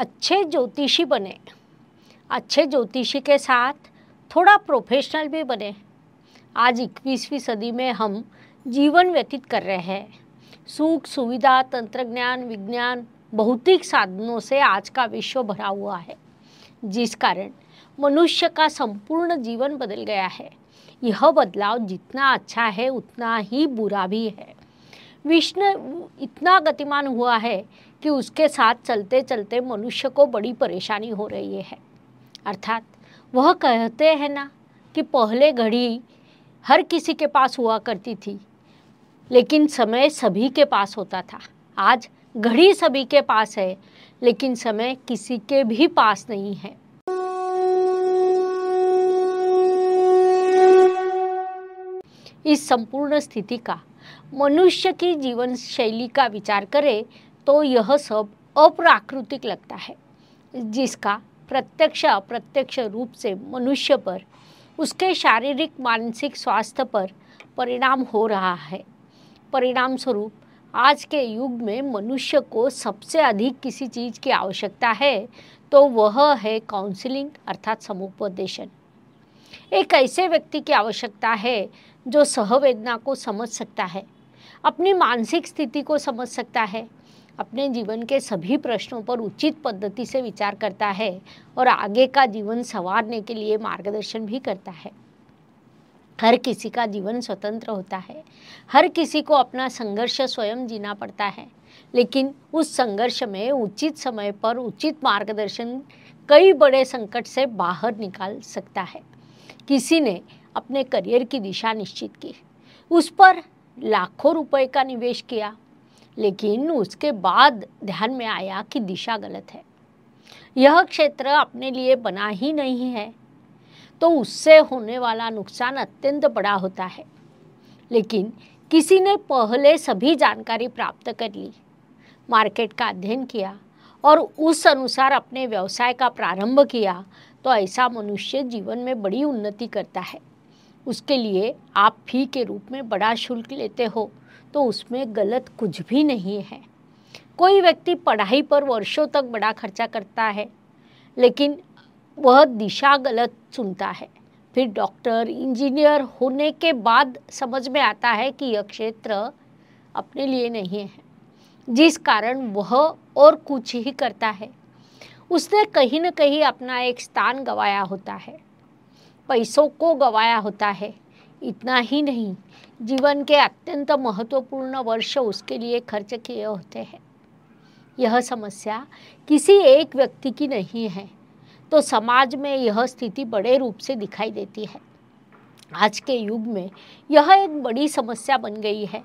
अच्छे ज्योतिषी बने, अच्छे ज्योतिषी के साथ थोड़ा प्रोफेशनल भी बने। आज 21वीं सदी में हम जीवन व्यतीत कर रहे हैं। सुख सुविधा, तंत्रज्ञान, विज्ञान, भौतिक साधनों से आज का विश्व भरा हुआ है, जिस कारण मनुष्य का संपूर्ण जीवन बदल गया है। यह बदलाव जितना अच्छा है उतना ही बुरा भी है। विश्व इतना गतिमान हुआ है कि उसके साथ चलते चलते मनुष्य को बड़ी परेशानी हो रही है। अर्थात वह कहते हैं ना कि पहले घड़ी हर किसी के पास हुआ करती थी, लेकिन समय सभी के पास होता था। आज घड़ी सभी के पास है, लेकिन समय किसी के भी पास नहीं है। इस संपूर्ण स्थिति का मनुष्य की जीवन शैली का विचार करें तो यह सब अप्राकृतिक लगता है, जिसका प्रत्यक्ष अप्रत्यक्ष रूप से मनुष्य पर, उसके शारीरिक मानसिक स्वास्थ्य पर परिणाम हो रहा है। परिणाम स्वरूप आज के युग में मनुष्य को सबसे अधिक किसी चीज़ की आवश्यकता है तो वह है काउंसलिंग अर्थात समुपदेशन। एक ऐसे व्यक्ति की आवश्यकता है जो सहवेदना को समझ सकता है, अपनी मानसिक स्थिति को समझ सकता है, अपने जीवन के सभी प्रश्नों पर उचित पद्धति से विचार करता है और आगे का जीवन संवारने के लिए मार्गदर्शन भी करता है। हर किसी का जीवन स्वतंत्र होता है, हर किसी को अपना संघर्ष स्वयं जीना पड़ता है, लेकिन उस संघर्ष में उचित समय पर उचित मार्गदर्शन कई बड़े संकट से बाहर निकाल सकता है। किसी ने अपने करियर की दिशा निश्चित की, उस पर लाखों रुपए का निवेश किया, लेकिन उसके बाद ध्यान में आया कि दिशा गलत है, यह क्षेत्र अपने लिए बना ही नहीं है, तो उससे होने वाला नुकसान अत्यंत बड़ा होता है। लेकिन किसी ने पहले सभी जानकारी प्राप्त कर ली, मार्केट का अध्ययन किया और उस अनुसार अपने व्यवसाय का प्रारंभ किया, तो ऐसा मनुष्य जीवन में बड़ी उन्नति करता है। उसके लिए आप फी के रूप में बड़ा शुल्क लेते हो तो उसमें गलत कुछ भी नहीं है। कोई व्यक्ति पढ़ाई पर वर्षों तक बड़ा खर्चा करता है, लेकिन वह दिशा गलत चुनता है। फिर डॉक्टर, इंजीनियर होने के बाद समझ में आता है कि यह क्षेत्र अपने लिए नहीं है, जिस कारण वह और कुछ ही करता है। उसने कहीं न कहीं अपना एक स्थान गंवाया होता है, पैसों को गंवाया होता है। इतना ही नहीं, जीवन के अत्यंत महत्वपूर्ण वर्ष उसके लिए खर्च किए होते हैं। यह समस्या किसी एक व्यक्ति की नहीं है, तो समाज में यह स्थिति बड़े रूप से दिखाई देती है। आज के युग में यह एक बड़ी समस्या बन गई है,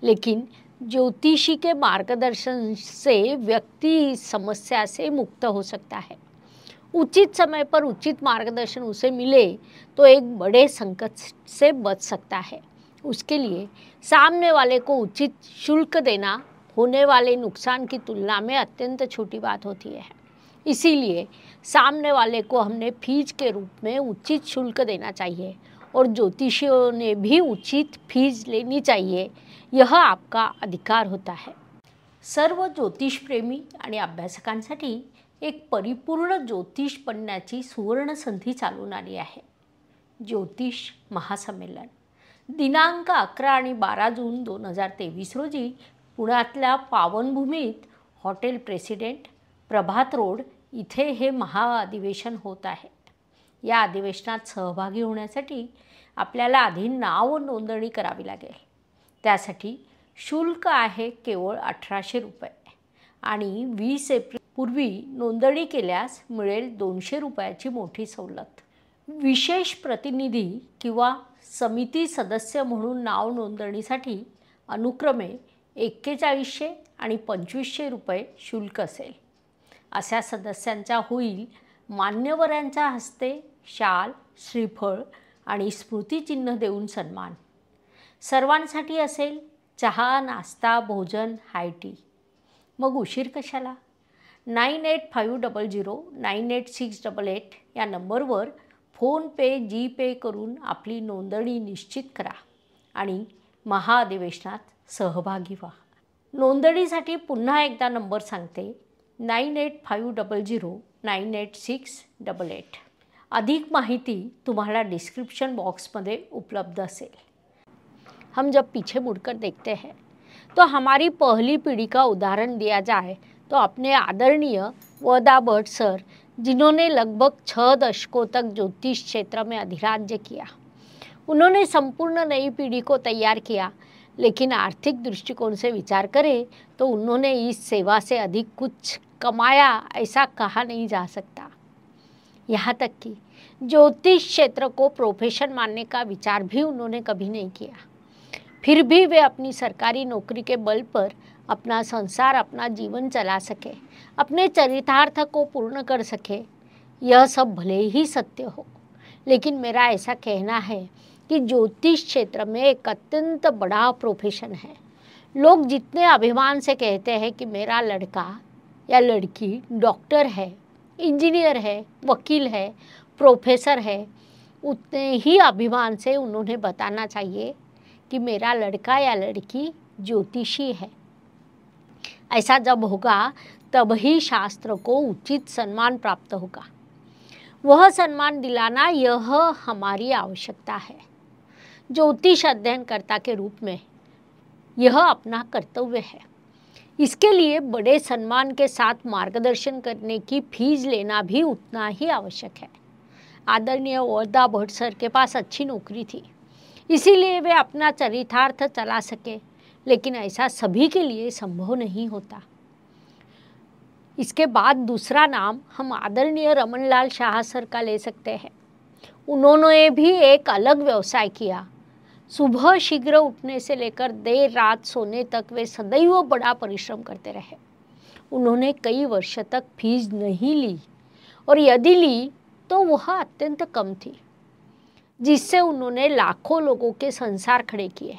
लेकिन ज्योतिषी के मार्गदर्शन से व्यक्ति इस समस्या से मुक्त हो सकता है। उचित समय पर उचित मार्गदर्शन उसे मिले तो एक बड़े संकट से बच सकता है। उसके लिए सामने वाले को उचित शुल्क देना होने वाले नुकसान की तुलना में अत्यंत छोटी बात होती है। इसीलिए सामने वाले को हमने फीस के रूप में उचित शुल्क देना चाहिए और ज्योतिषियों ने भी उचित फीस लेनी चाहिए। यह आपका अधिकार होता है। सर्व ज्योतिष प्रेमी आणि अभ्यासकांसाठी एक परिपूर्ण ज्योतिष बनण्याची सुवर्ण संधी चालून आली आहे। ज्योतिष महासंमेलन दिनांक 11 आणि 12 जून 2023 रोजी पुण्यातल्या पावनभूमीत हॉटेल प्रेसिडेंट, प्रभात रोड इथे हे महाअधिवेशन होत आहे। या अधिवेशनात सहभागी होण्यासाठी आपल्याला आधी नाव नोंदणी करावी लागेल। त्यासाठी शुल्क आहे केवळ 1800 रुपये आणि 20 एप्रिल पूर्वी नोंदणी केल्यास मिळेल 200 रुपयाची मोठी सवलत। विशेष प्रतिनिधी किंवा समिती सदस्य म्हणून नाव नोंदणीसाठी अनुक्रमे 4100 आणि 2500 रुपये शुल्क असेल। अशा सदस्यांचा होईल मान्यवरांच्या हस्ते शाल, श्रीफळ आणि स्मृतिचिन्ह देऊन सन्मान। सर्वांसाठी असेल चहा, नाश्ता, भोजन, हाय टी। मग उशीर कशाला? 9850098688 या नंबरवर फोनपे, जीपे करून आपली नोंदणी निश्चित करा आणि महाअधिवेशनात सहभागी व्हा। नोंदणीसाठी पुन्हा एकदा नंबर सांगते 9850098688. अधिक माहिती तुम्हाला डिस्क्रिप्शन बॉक्समध्ये उपलब्ध असेल. हम जब पीछे मुड़कर देखते हैं तो हमारी पहली पीढ़ी का उदाहरण दिया जाए तो अपने आदरणीय वर्धा भट्ट सर, जिन्होंने लगभग 6 दशकों तक ज्योतिष क्षेत्र में अधिराज्य किया. उन्होंने संपूर्ण नई पीढ़ी को तैयार किया, लेकिन आर्थिक दृष्टिकोण से विचार करें तो उन्होंने इस सेवा से अधिक कुछ कमाया ऐसा कहा नहीं जा सकता. यहाँ तक कि ज्योतिष क्षेत्र को प्रोफेशन मानने का विचार भी उन्होंने कभी नहीं किया. फिर भी वे अपनी सरकारी नौकरी के बल पर अपना संसार, अपना जीवन चला सके, अपने चरितार्थ को पूर्ण कर सके. यह सब भले ही सत्य हो, लेकिन मेरा ऐसा कहना है कि ज्योतिष क्षेत्र में एक अत्यंत बड़ा प्रोफेशन है. लोग जितने अभिमान से कहते हैं कि मेरा लड़का या लड़की डॉक्टर है, इंजीनियर है, वकील है, प्रोफेसर है, उतने ही अभिमान से उन्होंने बताना चाहिए कि मेरा लड़का या लड़की ज्योतिषी है. ऐसा जब होगा तब ही शास्त्र को उचित सम्मान प्राप्त होगा. वह सम्मान दिलाना यह हमारी आवश्यकता है. ज्योतिष अध्ययनकर्ता के रूप में यह अपना कर्तव्य है. इसके लिए बड़े सम्मान के साथ मार्गदर्शन करने की फीस लेना भी उतना ही आवश्यक है. आदरणीय वर्धा भट्ट सर के पास अच्छी नौकरी थी, इसीलिए वे अपना चरितार्थ चला सके, लेकिन ऐसा सभी के लिए संभव नहीं होता. इसके बाद दूसरा नाम हम आदरणीय रमनलाल शाह सर का ले सकते हैं. उन्होंने भी एक अलग व्यवसाय किया. सुबह शीघ्र उठने से लेकर देर रात सोने तक वे सदैव बड़ा परिश्रम करते रहे. उन्होंने कई वर्ष तक फीस नहीं ली, और यदि ली तो वह अत्यंत कम थी, जिससे उन्होंने लाखों लोगों के संसार खड़े किए,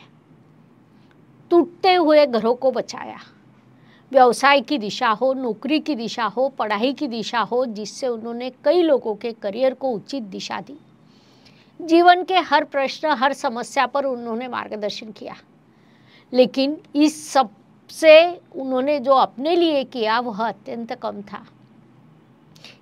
टूटते हुए घरों को बचाया. व्यवसाय की दिशा हो, नौकरी की दिशा हो, पढ़ाई की दिशा हो, जिससे उन्होंने कई लोगों के करियर को उचित दिशा दी. जीवन के हर प्रश्न, हर समस्या पर उन्होंने मार्गदर्शन किया. लेकिन इस सब से उन्होंने जो अपने लिए किया वह अत्यंत कम था.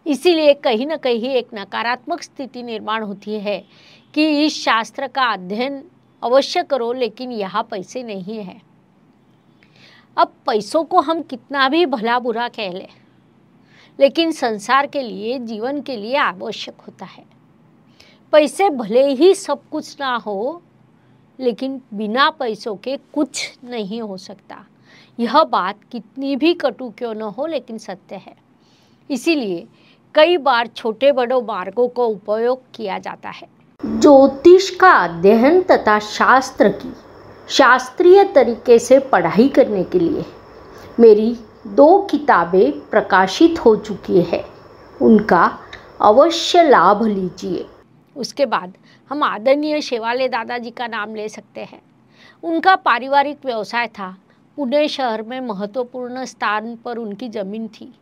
इसीलिए कहीं न कहीं एक नकारात्मक स्थिति निर्माण होती है कि इस शास्त्र का अध्ययन अवश्य करो, लेकिन यहाँ पैसे नहीं है. अब पैसों को हम कितना भी भला बुरा कह लें, लेकिन संसार के लिए, जीवन के लिए आवश्यक होता है. पैसे भले ही सब कुछ ना हो, लेकिन बिना पैसों के कुछ नहीं हो सकता. यह बात कितनी भी कटु क्यों न हो, लेकिन सत्य है. इसीलिए कई बार छोटे बड़ों मार्गों का उपयोग किया जाता है. ज्योतिष का अध्ययन तथा शास्त्र की शास्त्रीय तरीके से पढ़ाई करने के लिए मेरी 2 किताबें प्रकाशित हो चुकी है. उनका अवश्य लाभ लीजिए. उसके बाद हम आदरणीय शेवाले दादाजी का नाम ले सकते हैं. उनका पारिवारिक व्यवसाय था. पुणे शहर में महत्वपूर्ण स्थान पर उनकी जमीन थी.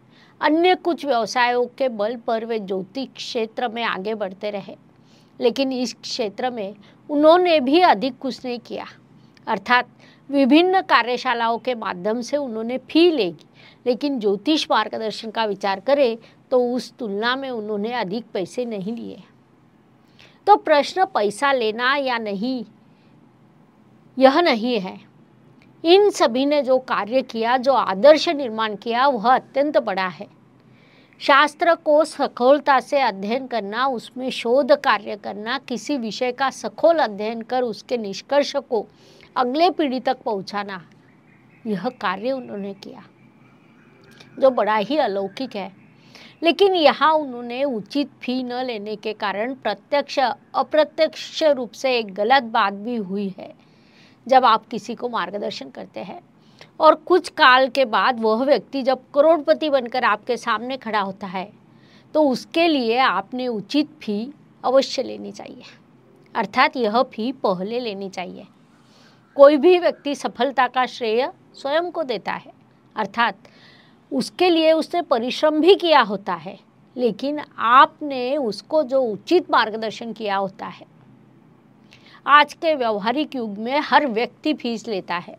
अन्य कुछ व्यवसायों के बल पर वे ज्योतिष क्षेत्र में आगे बढ़ते रहे, लेकिन इस क्षेत्र में उन्होंने भी अधिक कुछ नहीं किया. अर्थात विभिन्न कार्यशालाओं के माध्यम से उन्होंने फी लेगी, लेकिन ज्योतिष मार्गदर्शन का विचार करें तो उस तुलना में उन्होंने अधिक पैसे नहीं लिए. तो प्रश्न पैसा लेना या नहीं यह नहीं है. इन सभी ने जो कार्य किया, जो आदर्श निर्माण किया, वह अत्यंत बड़ा है. शास्त्र को सखोलता से अध्ययन करना, उसमें शोध कार्य करना, किसी विषय का सखोल अध्ययन कर उसके निष्कर्ष को अगले पीढ़ी तक पहुंचाना, यह कार्य उन्होंने किया, जो बड़ा ही अलौकिक है. लेकिन यहाँ उन्होंने उचित फी न लेने के कारण प्रत्यक्ष अप्रत्यक्ष रूप से एक गलत बात भी हुई है. जब आप किसी को मार्गदर्शन करते हैं और कुछ काल के बाद वह व्यक्ति जब करोड़पति बनकर आपके सामने खड़ा होता है, तो उसके लिए आपने उचित फी अवश्य लेनी चाहिए. अर्थात यह फी पहले लेनी चाहिए. कोई भी व्यक्ति सफलता का श्रेय स्वयं को देता है, अर्थात उसके लिए उसने परिश्रम भी किया होता है, लेकिन आपने उसको जो उचित मार्गदर्शन किया होता है. आज के व्यवहारिक युग में हर व्यक्ति फीस लेता है.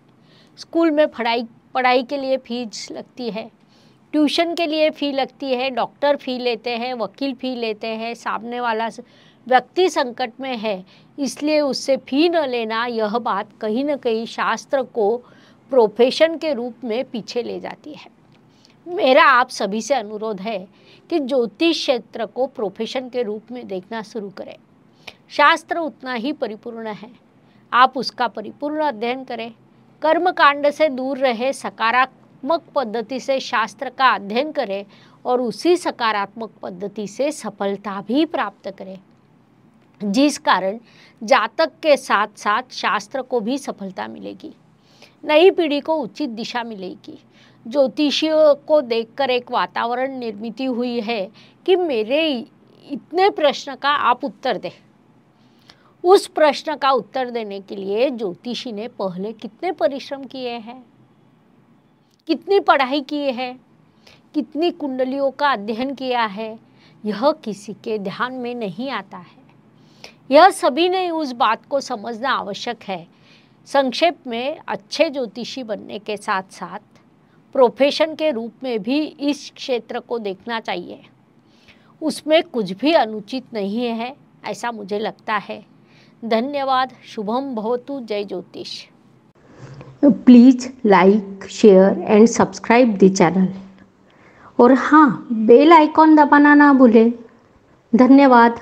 स्कूल में पढ़ाई के लिए फीस लगती है, ट्यूशन के लिए फ़ी लगती है, डॉक्टर फ़ी लेते हैं, वकील फ़ी लेते हैं, सामने वाला व्यक्ति संकट में है इसलिए उससे फ़ी न लेना, यह बात कहीं न कहीं शास्त्र को प्रोफेशन के रूप में पीछे ले जाती है। मेरा आप सभी से अनुरोध है कि ज्योतिष क्षेत्र को प्रोफेशन के रूप में देखना शुरू करें। शास्त्र उतना ही परिपूर्ण है, आप उसका परिपूर्ण अध्ययन करें। कर्मकांड से दूर रहे, सकारात्मक पद्धति से शास्त्र का अध्ययन करें और उसी सकारात्मक पद्धति से सफलता भी प्राप्त करें, जिस कारण जातक के साथ साथ शास्त्र को भी सफलता मिलेगी, नई पीढ़ी को उचित दिशा मिलेगी। ज्योतिषियों को देखकर एक वातावरण निर्मित हुई है कि मेरे इतने प्रश्न का आप उत्तर दें। उस प्रश्न का उत्तर देने के लिए ज्योतिषी ने पहले कितने परिश्रम किए हैं, कितनी पढ़ाई की है, कितनी कुंडलियों का अध्ययन किया है, यह किसी के ध्यान में नहीं आता है। यह सभी ने उस बात को समझना आवश्यक है। संक्षेप में, अच्छे ज्योतिषी बनने के साथ साथ प्रोफेशन के रूप में भी इस क्षेत्र को देखना चाहिए। उसमें कुछ भी अनुचित नहीं है, ऐसा मुझे लगता है। धन्यवाद। शुभम भवतु। जय ज्योतिष। Please like, share and subscribe the channel और हाँ, बेल आइकॉन दबाना ना भूलें। धन्यवाद।